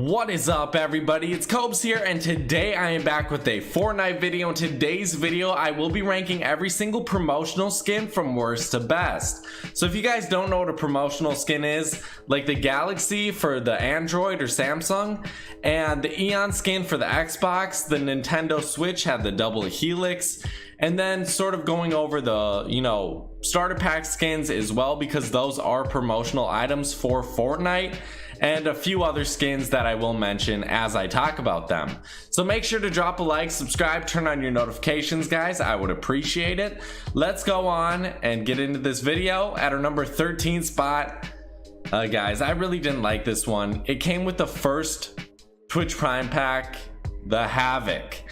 What is up, everybody? It's Cobes here, and today I am back with a Fortnite video. In today's video, I will be ranking every single promotional skin from worst to best. So if you guys don't know what a promotional skin is, like the Galaxy for the Android or Samsung, and the Eion skin for the Xbox, the Nintendo Switch had the double Helix, and then sort of going over the, starter pack skins as well, because those are promotional items for Fortnite, and a few other skins that I will mention as I talk about them. So make sure to drop a like, subscribe, turn on your notifications, guys. I would appreciate it. Let's go on and get into this video. At our number 13 spot, guys, I really didn't like this one. It came with the first Twitch Prime pack, the Havoc.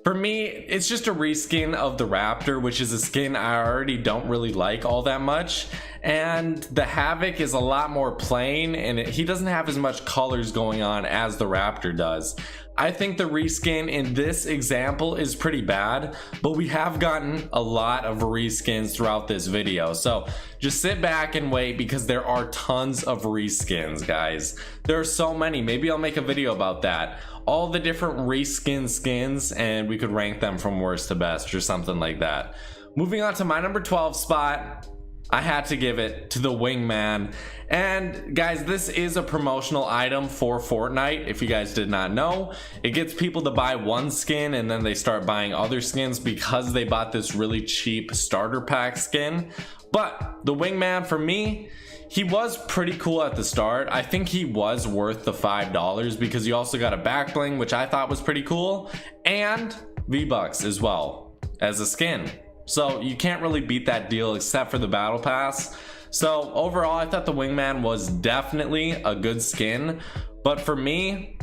For me, it's just a reskin of the Raptor, which is a skin I already don't really like all that much. And the Havoc is a lot more plain, and he doesn't have as much colors going on as the Raptor does. I think the reskin in this example is pretty bad, but we have gotten a lot of reskins throughout this video. So just sit back and wait, because there are tons of reskins, guys. There are so many. Maybe I'll make a video about that. All the different reskin skins, and we could rank them from worst to best or something like that. Moving on to my number 12 spot, I had to give it to the Wingman. And guys, this is a promotional item for Fortnite. If you guys did not know, it gets people to buy one skin and then they start buying other skins because they bought this really cheap starter pack skin. But the Wingman, for me, he was pretty cool at the start. I think he was worth the $5 because you also got a back bling, which I thought was pretty cool, and V-Bucks as well as a skin. So you can't really beat that deal except for the battle pass. So overall, I thought the Wingman was definitely a good skin, but for me,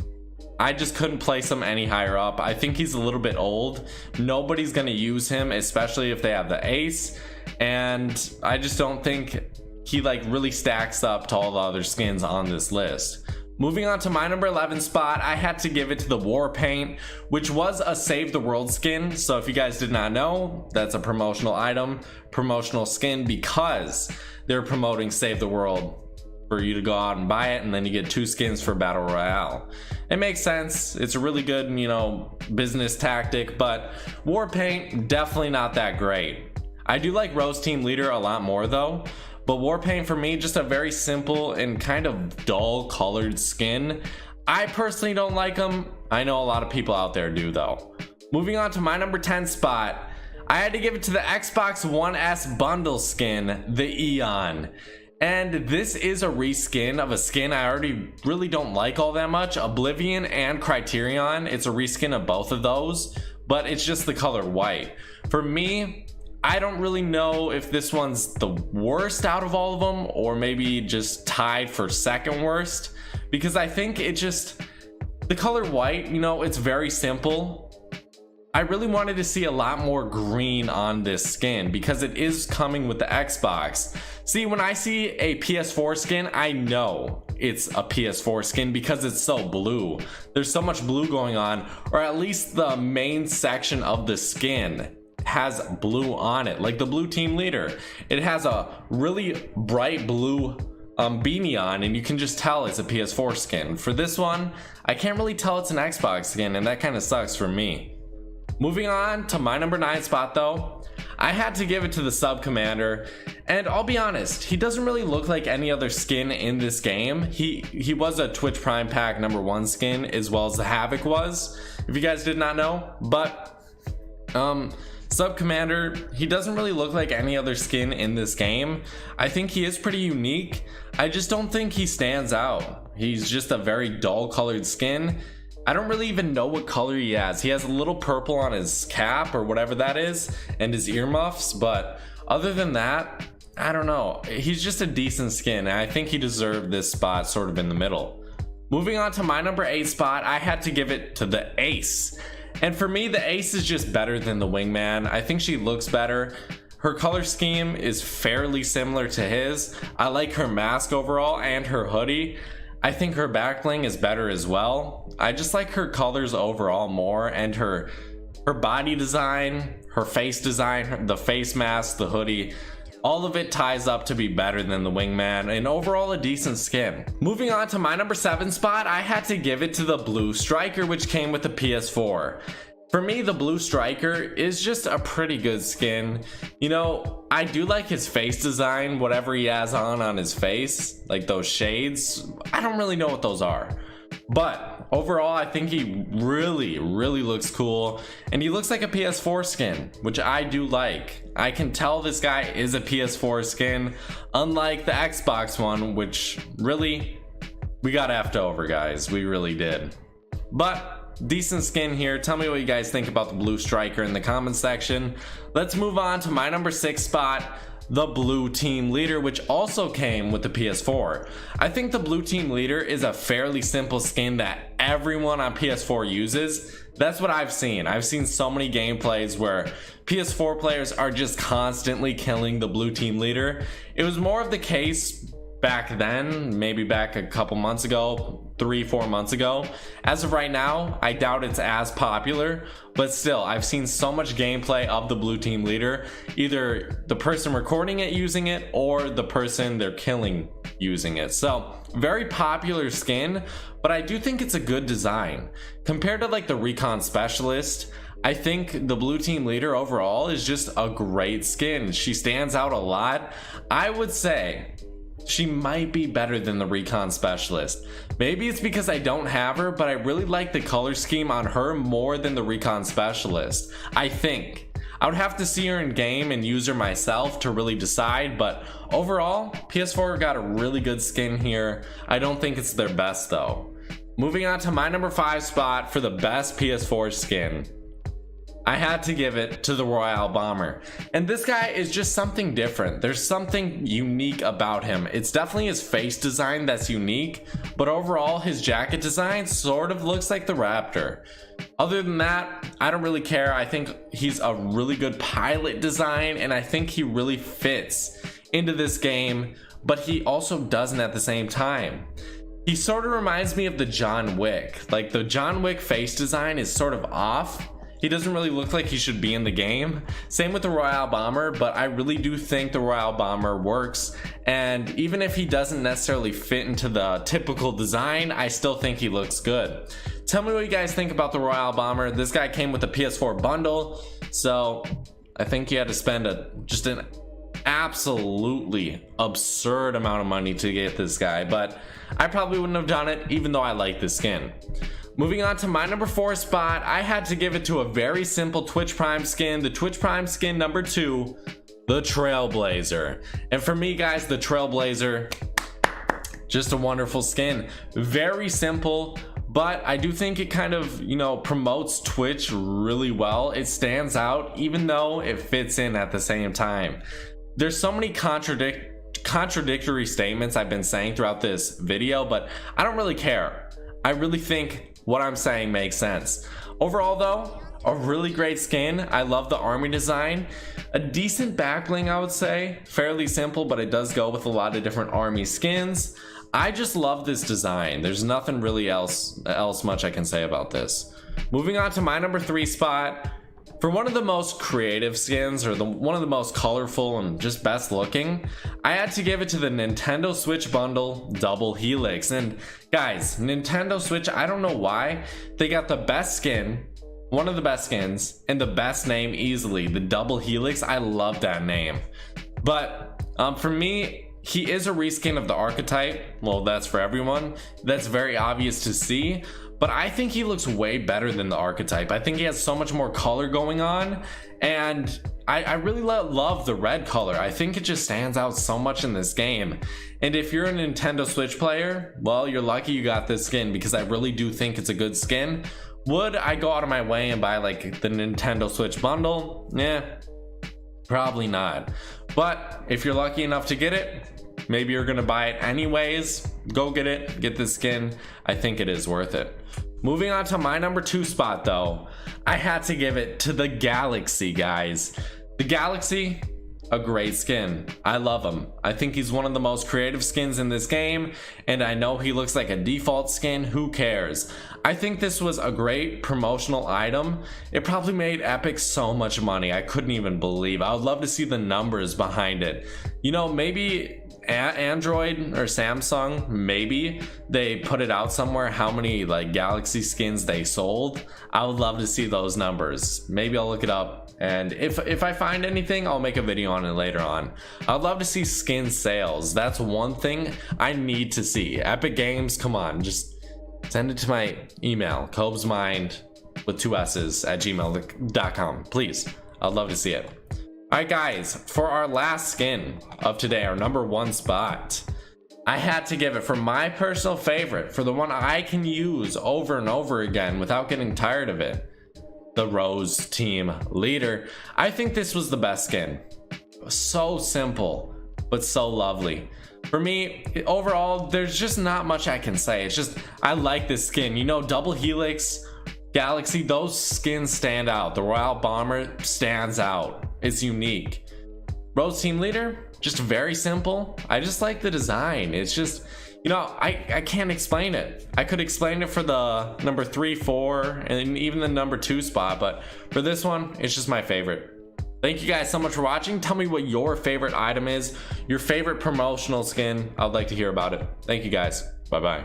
I just couldn't place him any higher up. I think he's a little bit old. Nobody's gonna use him, especially if they have the ace, and I just don't think he really stacks up to all the other skins on this list. Moving on to my number 11 spot, I had to give it to the Warpaint, which was a Save the World skin. So if you guys did not know, that's a promotional item, promotional skin, because they're promoting Save the World for you to go out and buy it, and then you get 2 skins for Battle Royale. It makes sense. It's a really good, business tactic, but Warpaint, definitely not that great. I do like Rose Team Leader a lot more though. But Warpaint, for me, just a very simple and kind of dull colored skin. I personally don't like them. I know a lot of people out there do though. Moving on to my number 10 spot, I had to give it to the Xbox One S bundle skin, the Eion. And this is a reskin of a skin I already really don't like all that much, Oblivion and Criterion. It's a reskin of both of those, but it's just the color white. For me, I don't really know if this one's the worst out of all of them, or maybe just tied for second worst, because I think the color white, it's very simple. I really wanted to see a lot more green on this skin because it is coming with the Xbox. See, when I see a PS4 skin, I know it's a PS4 skin because it's so blue. There's so much blue going on, or at least the main section of the skin has blue on it, like the Blue Team Leader. It has a really bright blue beanie on, and you can just tell it's a PS4 skin. For this one, I can't really tell it's an Xbox skin, and that kind of sucks for me. Moving on to my number 9 spot though, I had to give it to the Sub Commander, and I'll be honest, he doesn't really look like any other skin in this game. He was a Twitch Prime pack number 1 skin, as well as the Havoc was, if you guys did not know. But Sub Commander, he doesn't really look like any other skin in this game. I think he is pretty unique. I just don't think he stands out. He's just a very dull colored skin. I don't really even know what color he has. He has a little purple on his cap or whatever that is, and his earmuffs, but other than that, I don't know. He's just a decent skin, and I think he deserved this spot sort of in the middle. Moving on to my number 8 spot, I had to give it to the Ace. And for me, the Ace is just better than the Wingman. I think she looks better. Her color scheme is fairly similar to his. I like her mask overall and her hoodie. I think her back bling is better as well. I just like her colors overall more, and her body design, her face design, the face mask, the hoodie. all of it ties up to be better than the Wingman, and overall a decent skin. Moving on to my number 7 spot, I had to give it to the Blue Striker, which came with the PS4. For me, the Blue Striker is just a pretty good skin. You know, I do like his face design, whatever he has on his face, like those shades. I don't really know what those are. But overall, I think he really looks cool, and he looks like a PS4 skin, which I do like. I can tell this guy is a PS4 skin, unlike the Xbox one, which really, we got effed over, guys. We really did. But decent skin here. Tell me what you guys think about the Blue Striker in the comment section. Let's move on to my number 6 spot, the Blue Team Leader, which also came with the PS4. I think the Blue Team Leader is a fairly simple skin that everyone on PS4 uses. That's what I've seen. I've seen so many gameplays where PS4 players are just constantly killing the Blue Team Leader. It was more of the case back then, maybe back a couple months ago, 3-4 months ago. As of right now, I doubt it's as popular, but still, I've seen so much gameplay of the Blue Team Leader, either the person recording it using it or the person they're killing using it. So very popular skin, but I do think it's a good design compared to like the Recon Specialist. I think the Blue Team Leader overall is just a great skin. She stands out a lot. I would say she might be better than the Recon Specialist. Maybe it's because I don't have her, but I really like the color scheme on her more than the Recon Specialist. I think I would have to see her in game and use her myself to really decide, but overall, PS4 got a really good skin here. I don't think it's their best though. Moving on to my number 5 spot for the best PS4 skin, I had to give it to the Royale Bomber. And this guy is just something different. There's something unique about him. It's definitely his face design that's unique, but overall his jacket design sort of looks like the Raptor. Other than that, I don't really care. I think he's a really good pilot design, and I think he really fits into this game, but he also doesn't at the same time. He sort of reminds me of the John Wick. Like the John Wick face design is sort of off. He doesn't really look like he should be in the game. Same with the Royale Bomber, but I really do think the Royale Bomber works. And even if he doesn't necessarily fit into the typical design, I still think he looks good. Tell me what you guys think about the Royale Bomber. This guy came with a PS4 bundle, so I think you had to spend just an absolutely absurd amount of money to get this guy, but I probably wouldn't have done it even though I like this skin. Moving on to my number 4 spot, I had to give it to a very simple Twitch Prime skin, the Twitch Prime skin number 2, the Trailblazer. And for me, guys, the Trailblazer, just a wonderful skin. Very simple, but I do think it kind of, you know, promotes Twitch really well. It stands out even though it fits in at the same time. There's so many contradictory statements I've been saying throughout this video, but I don't really care. I really think what I'm saying makes sense. Overall though, a really great skin. I love the army design. A decent back bling, I would say. Fairly simple, but it does go with a lot of different army skins. I just love this design. There's nothing really else much I can say about this. Moving on to my number 3 spot. For one of the most creative skins, or one of the most colorful and just best looking, I had to give it to the Nintendo Switch Bundle Double Helix. And guys, Nintendo Switch, I don't know why, they got the best skin, one of the best skins, and the best name easily, the Double Helix. I love that name. But for me, he is a reskin of the archetype. Well, that's for everyone. That's very obvious to see. But I think he looks way better than the archetype. I think he has so much more color going on, and I really love the red color. I think it just stands out so much in this game. And if you're a Nintendo Switch player, well, you're lucky you got this skin, because I really do think it's a good skin. Would I go out of my way and buy like the Nintendo Switch bundle? Yeah, probably not. But if you're lucky enough to get it, maybe you're gonna buy it anyways. Go get it, get the skin. I think it is worth it. Moving on to my number 2 spot though, I had to give it to the Galaxy, guys. The Galaxy, a great skin. I love him. I think he's one of the most creative skins in this game, and I know he looks like a default skin. Who cares? I think this was a great promotional item. It probably made Epic so much money. I couldn't even believe. I would love to see the numbers behind it. You know, maybe Android or Samsung, maybe they put it out somewhere how many like Galaxy skins they sold. I would love to see those numbers. Maybe I'll look it up, and if I find anything, I'll make a video on it later on. I'd love to see skin sales. That's one thing I need to see. Epic Games, come on, just send it to my email, cobesmind with 2 S's at gmail.com, please. I'd love to see it. Alright guys, for our last skin of today, our number 1 spot, I had to give it for my personal favorite, for the one I can use over and over again without getting tired of it, the Rose Team Leader. I think this was the best skin. So simple, but so lovely. For me, overall, there's just not much I can say. It's just, I like this skin. You know, double Helix, Galaxy, those skins stand out. The Royale Bomber stands out. It's unique. Rose Team Leader, just very simple. I just like the design. It's just, you know, I can't explain it. I could explain it for the number 3, 4, and even the number 2 spot, but for this one, it's just my favorite. Thank you guys so much for watching. Tell me what your favorite item is, your favorite promotional skin. I'd like to hear about it. Thank you guys. Bye-bye.